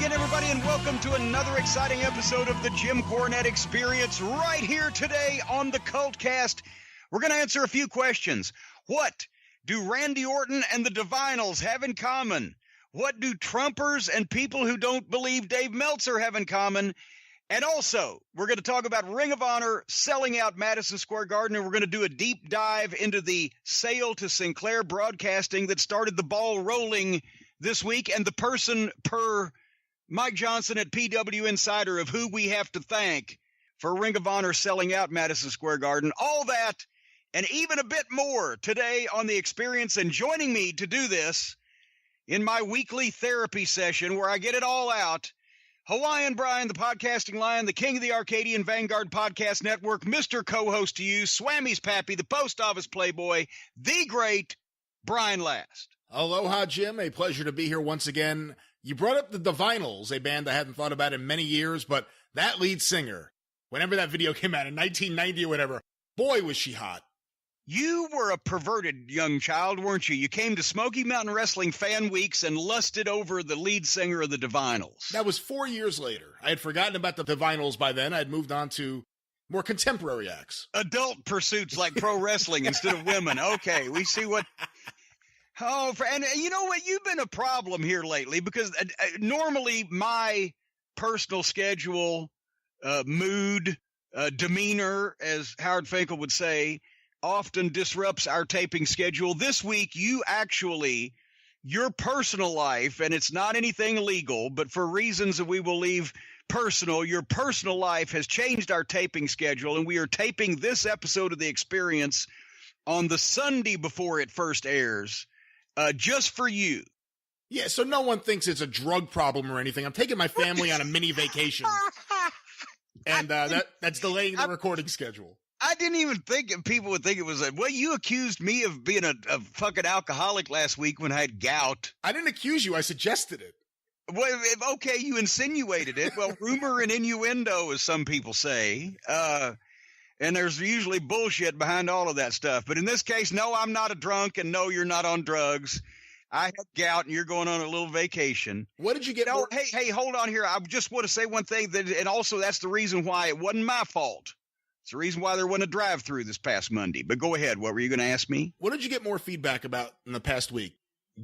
again, everybody, and welcome to another exciting episode of the Jim Cornette Experience right here today on the Cultcast. We're going to answer a few questions. What do Randy Orton and the Divinals have in common? What do Trumpers and people who don't believe Dave Meltzer have in common? And also, we're going to talk about Ring of Honor selling out Madison Square Garden, and we're going to do a deep dive into the sale to Sinclair Broadcasting that started the ball rolling this week, and the person per Mike Johnson at PW Insider of who we have to thank for Ring of Honor selling out Madison Square Garden. All that and even a bit more today on The Experience. And joining me to do this in my weekly therapy session where I get it all out, Hawaiian Brian, the podcasting lion, the king of the Arcadian Vanguard Podcast Network, Mr. Co-host to you, Swammy's Pappy, the post office playboy, the great Brian Last. Aloha, Jim. A pleasure to be here once again. You brought up the Divinals, a band I hadn't thought about in many years, but that lead singer, whenever that video came out in 1990 or whatever, boy, was she hot. You were a perverted young child, weren't you? You came to Smoky Mountain Wrestling fan weeks and lusted over the lead singer of the Divinals. That was 4 years later. I had forgotten about the Divinals by then. I had moved on to more contemporary acts. Adult pursuits like pro wrestling instead of women. Okay, we see what... Oh, and you know what? You've been a problem here lately because normally my personal schedule, mood, demeanor, as Howard Finkel would say, often disrupts our taping schedule. This week, your personal life, and it's not anything illegal, but for reasons that we will leave personal, your personal life has changed our taping schedule, and we are taping this episode of The Experience on the Sunday before it first airs. Just for you. Yeah, so no one thinks it's a drug problem or anything. I'm taking my family on a mini vacation, and that's delaying the recording schedule. I didn't even think people would think it was well, you accused me of being a fucking alcoholic last week when I had gout. I didn't accuse you. I suggested it. Well, okay, you insinuated it. Well, rumor and innuendo, as some people say. And there's usually bullshit behind all of that stuff. But in this case, no, I'm not a drunk, and no, you're not on drugs. I had gout, and you're going on a little vacation. What did you get? Hey, hold on here. I just want to say one thing, and also that's the reason why it wasn't my fault. It's the reason why there wasn't a drive-through this past Monday. But go ahead. What were you going to ask me? What did you get more feedback about in the past week?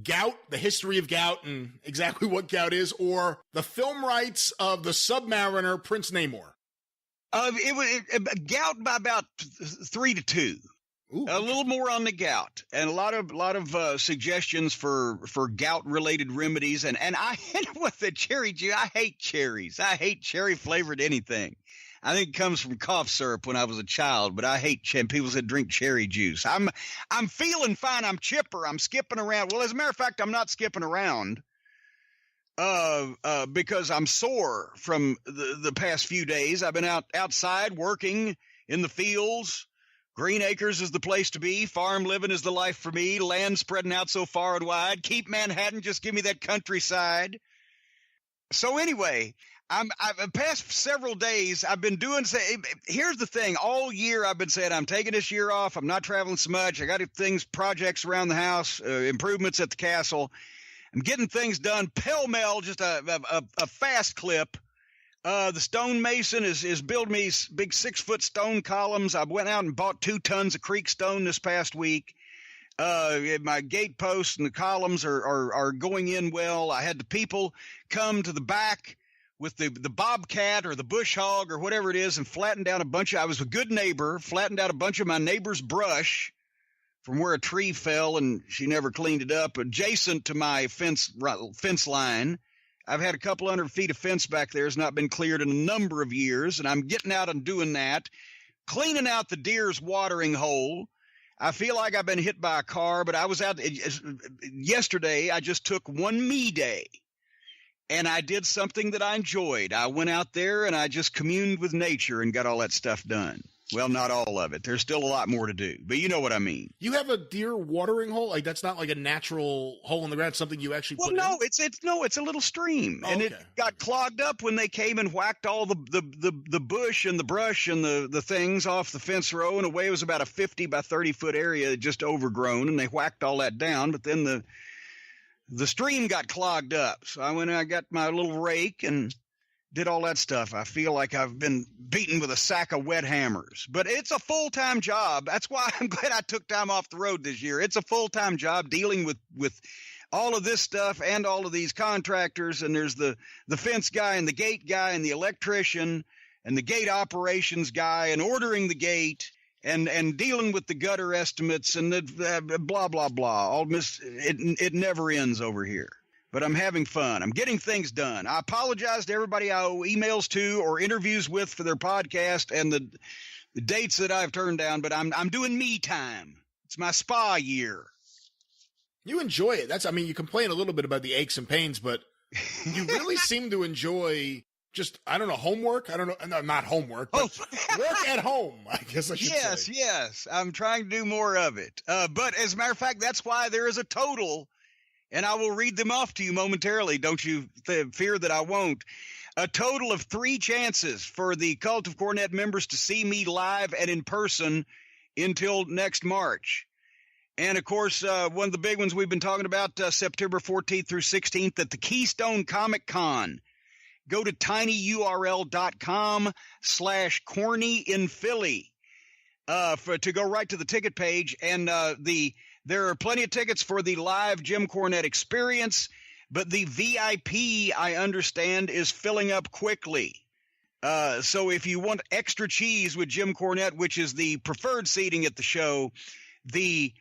Gout, the history of gout, and exactly what gout is, or the film rights of the Submariner, Prince Namor? It was gout by about 3-2. Ooh. A little more on the gout, and a lot of suggestions for gout related remedies. And I with the cherry juice. I hate cherries. I hate cherry flavored anything. I think it comes from cough syrup when I was a child, but I hate people that drink cherry juice. I'm feeling fine. I'm chipper. I'm skipping around. Well, as a matter of fact, I'm not skipping around. Because I'm sore from the past few days. I've been outside working in the fields. Green Acres is the place to be. Farm living is the life for me. Land spreading out so far and wide. Keep Manhattan, just give me that countryside. So anyway, I've past several days, I've been doing, here's the thing. All year I've been saying I'm taking this year off. I'm not traveling so much. I got projects around the house, improvements at the castle. I'm getting things done pell-mell, just a fast clip. The stonemason is building me big 6-foot stone columns. I went out and bought 2 tons of creek stone this past week. My gate posts and the columns are going in well. I had the people come to the back with the bobcat or the bush hog or whatever it is and flatten down I was a good neighbor, flattened out a bunch of my neighbor's brush from where a tree fell and she never cleaned it up, adjacent to my fence line. I've had a couple hundred feet of fence back there. Has not been cleared in a number of years, and I'm getting out and doing that, cleaning out the deer's watering hole. I feel like I've been hit by a car, but I was out yesterday. I just took one me day, and I did something that I enjoyed. I went out there, and I just communed with nature and got all that stuff done. Well, not all of it. There's still a lot more to do, but you know what I mean. You have a deer watering hole? Like that's not like a natural hole in the ground, something you actually put in? It's a little stream, and it got clogged up when they came and whacked all the bush and the brush and the things off the fence row. In a way, it was about a 50 by 30 foot area just overgrown, and they whacked all that down. But then the stream got clogged up. So I went and I got my little rake and did all that stuff. I feel like I've been beaten with a sack of wet hammers, but it's a full-time job. That's why I'm glad I took time off the road this year. It's a full-time job dealing with all of this stuff and all of these contractors. And there's the fence guy and the gate guy and the electrician and the gate operations guy and ordering the gate and dealing with the gutter estimates and the blah, blah, blah. It never ends over here. But I'm having fun. I'm getting things done. I apologize to everybody I owe emails to or interviews with for their podcast and the dates that I've turned down, but I'm doing me time. It's my spa year. You enjoy it. You complain a little bit about the aches and pains, but you really seem to enjoy just, I don't know, homework? I don't know. No, not homework, but work at home, I guess I should say. Yes. I'm trying to do more of it. But as a matter of fact, that's why there is a total. And I will read them off to you momentarily. Don't you fear that I won't. A total of 3 chances for the Cult of Cornette members to see me live and in person until next March. And, of course, one of the big ones we've been talking about, September 14th through 16th at the Keystone Comic Con. Go to tinyurl.com/corny in Philly to go right to the ticket page. And there are plenty of tickets for the live Jim Cornette experience, but the VIP, I understand, is filling up quickly. So if you want extra cheese with Jim Cornette, which is the preferred seating at the show, the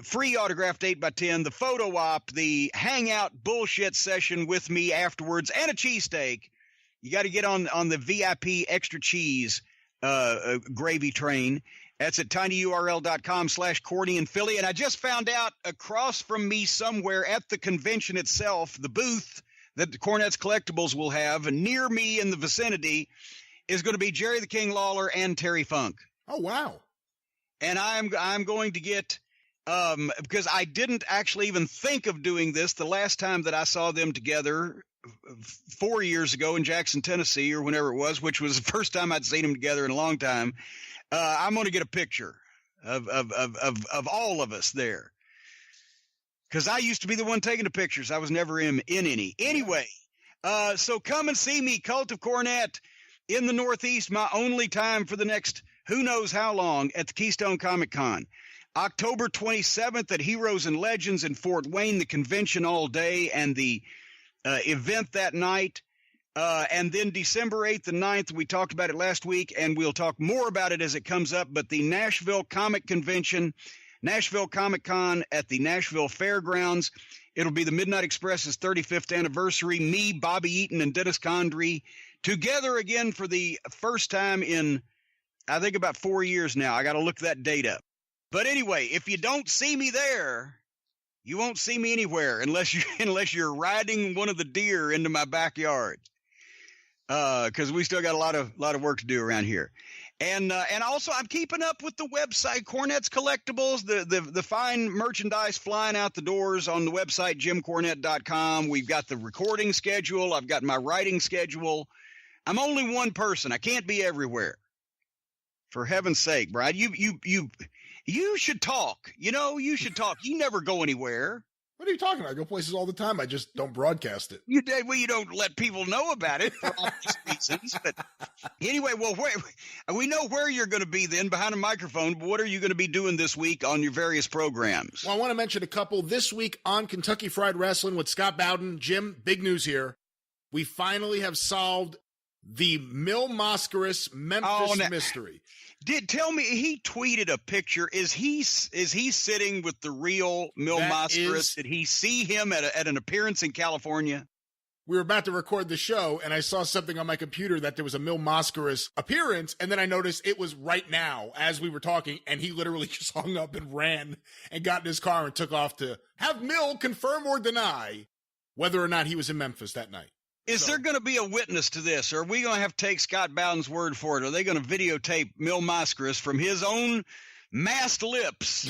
free autographed 8x10, the photo op, the hangout bullshit session with me afterwards, and a cheesesteak, you got to get on the VIP extra cheese gravy train. That's at tinyurl.com/Corny in Philly. And I just found out across from me somewhere at the convention itself, the booth that the Cornette's Collectibles will have, and near me in the vicinity, is going to be Jerry the King Lawler and Terry Funk. Oh, wow. And I'm going to get, because I didn't actually even think of doing this the last time that I saw them together 4 years ago in Jackson, Tennessee, or whenever it was, which was the first time I'd seen them together in a long time. I'm going to get a picture of all of us there, because I used to be the one taking the pictures. I was never in any. Anyway, so come and see me, Cult of Cornette, in the Northeast, my only time for the next who knows how long at the Keystone Comic Con. October 27th at Heroes and Legends in Fort Wayne, the convention all day and the event that night. And then December 8th and 9th, we talked about it last week, and we'll talk more about it as it comes up. But the Nashville Comic Convention, Nashville Comic Con at the Nashville Fairgrounds. It'll be the Midnight Express's 35th anniversary. Me, Bobby Eaton, and Dennis Condrey together again for the first time in, I think, about 4 years now. I got to look that date up. But anyway, if you don't see me there, you won't see me anywhere unless you're riding one of the deer into my backyard. Because we still got a lot of work to do around here. And also I'm keeping up with the website, Cornette's Collectibles, the fine merchandise flying out the doors on the website, jimcornette.com. We've got the recording schedule. I've got my writing schedule. I'm only one person. I can't be everywhere. For heaven's sake, Brian, you should talk. You should talk. You never go anywhere. What are you talking about? I go places all the time. I just don't broadcast it. You don't let people know about it for obvious reasons. But anyway, well, we know where you're going to be then, behind a microphone. But what are you going to be doing this week on your various programs? Well, I want to mention a couple. This week on Kentucky Fried Wrestling with Scott Bowden. Jim, big news here. We finally have solved the Mil Mascaras Memphis mystery. Tell me, he tweeted a picture. Is he sitting with the real Mil Mascaras? Did he see him at an appearance in California? We were about to record the show, and I saw something on my computer that there was a Mil Mascaras appearance, and then I noticed it was right now as we were talking, and he literally just hung up and ran and got in his car and took off to have Mil confirm or deny whether or not he was in Memphis that night. Is there going to be a witness to this, or are we going to have to take Scott Bowden's word for it? Are they going to videotape Mil Mascaras from his own masked lips?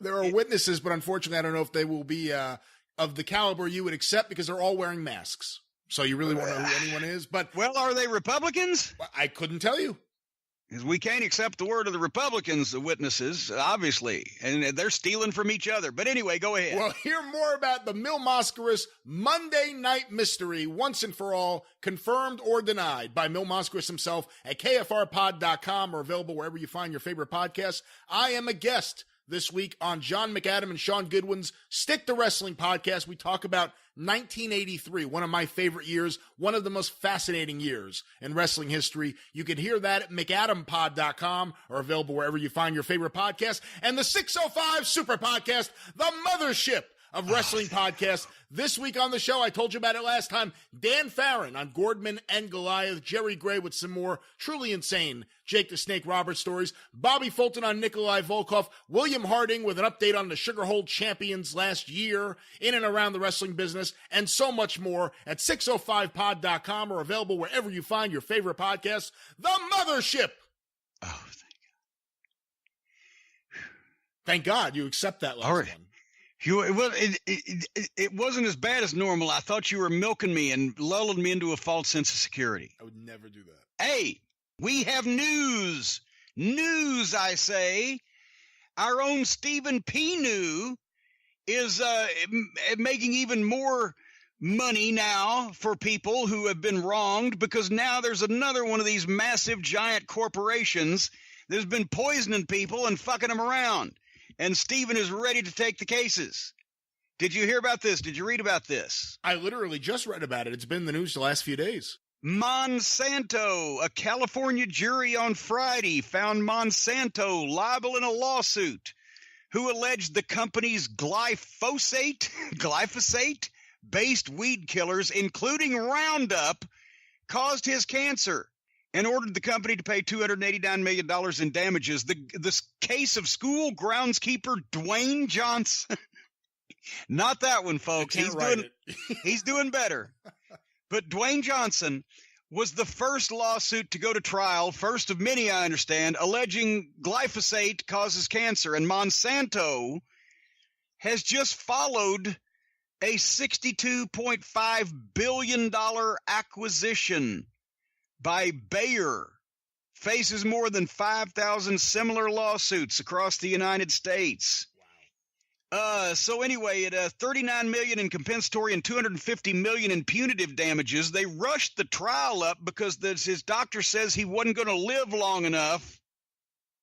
There are witnesses, but unfortunately, I don't know if they will be of the caliber you would accept, because they're all wearing masks. So you really won't know who anyone is. But well, are they Republicans? I couldn't tell you. Because we can't accept the word of the Republicans, the witnesses, obviously, and they're stealing from each other. But anyway, go ahead. Well, hear more about the Mil Moscaris Monday Night Mystery, once and for all, confirmed or denied by Mil Moscaris himself at KFRpod.com or available wherever you find your favorite podcasts. I am a guest this week on John McAdam and Sean Goodwin's Stick to Wrestling podcast. We talk about 1983, one of my favorite years, one of the most fascinating years in wrestling history. You can hear that at McAdamPod.com or available wherever you find your favorite podcast. And the 605 Super Podcast, the mothership of wrestling podcasts. This week on the show, I told you about it last time, Dan Farron on Gordman and Goliath, Jerry Gray with some more truly insane Jake the Snake Roberts stories, Bobby Fulton on Nikolai Volkov, William Harding with an update on the Sugarhold champions last year in and around the wrestling business, and so much more at 605pod.com or available wherever you find your favorite podcasts. The mothership! Oh, thank God you accept that last one. It wasn't as bad as normal. I thought you were milking me and lulling me into a false sense of security. I would never do that. Hey, we have news. News, I say. Our own Stephen P. New is making even more money now for people who have been wronged, because now there's another one of these massive giant corporations that has been poisoning people and fucking them around. And Stephen is ready to take the cases. Did you hear about this? Did you read about this? I literally just read about it. It's been in the news the last few days. Monsanto, a California jury on Friday found Monsanto liable in a lawsuit, who alleged the company's glyphosate-based weed killers, including Roundup, caused his cancer, and ordered the company to pay $289 million in damages. This case of school groundskeeper Dwayne Johnson, not that one, folks. He's doing better. But Dwayne Johnson was the first lawsuit to go to trial, first of many, I understand, alleging glyphosate causes cancer. And Monsanto has just followed a $62.5 billion acquisition by Bayer, faces more than 5,000 similar lawsuits across the United States. Wow. So anyway, at $39 million in compensatory and $250 million in punitive damages, they rushed the trial up because his doctor says he wasn't going to live long enough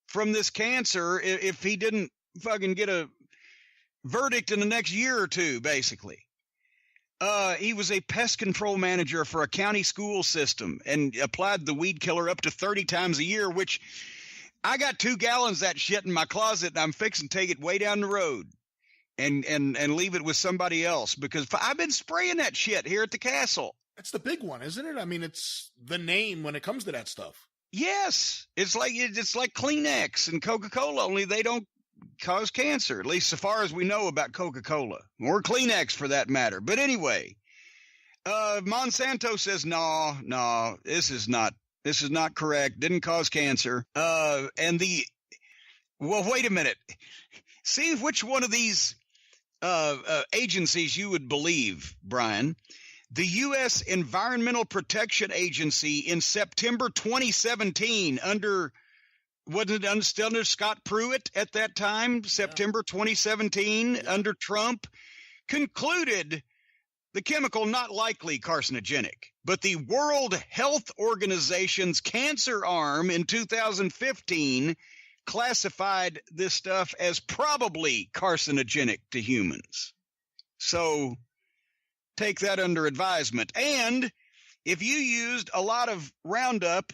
from this cancer if he didn't fucking get a verdict in the next year or two, basically. He was a pest control manager for a county school system and applied the weed killer up to 30 times a year, which I got 2 gallons of that shit in my closet, and I'm fixing to take it way down the road and leave it with somebody else, because I've been spraying that shit here at the castle. That's the big one, isn't it? I mean, it's the name when it comes to that stuff. Yes. It's like Kleenex and Coca-Cola, only they don't cause cancer, at least so far as we know about Coca-Cola, or Kleenex for that matter. But anyway, Monsanto says, no, this is not correct. Didn't cause cancer. Well, wait a minute. See which one of these agencies you would believe, Brian. The U.S. Environmental Protection Agency in September 2017 wasn't it still under Scott Pruitt at that time, September 2017, under Trump, concluded the chemical not likely carcinogenic. But the World Health Organization's cancer arm in 2015 classified this stuff as probably carcinogenic to humans. So take that under advisement. And if you used a lot of Roundup,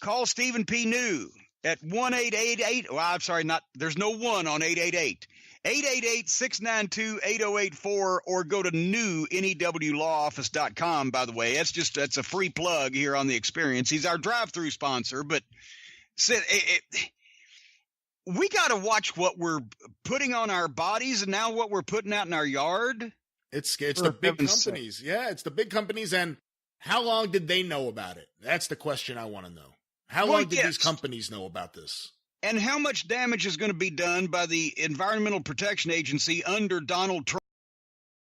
call Stephen P. New at 1-888. Well, I'm sorry, there's no 1 on 888. 888-692-8084, or go to newlawoffice.com, by the way. That's a free plug here on The Experience. He's our drive-through sponsor, but we got to watch what we're putting on our bodies and now what we're putting out in our yard. It's the big companies. Yeah, it's the big companies. And how long did they know about it? That's the question I want to know. How long did these companies know about this? And how much damage is going to be done by the Environmental Protection Agency under Donald Trump?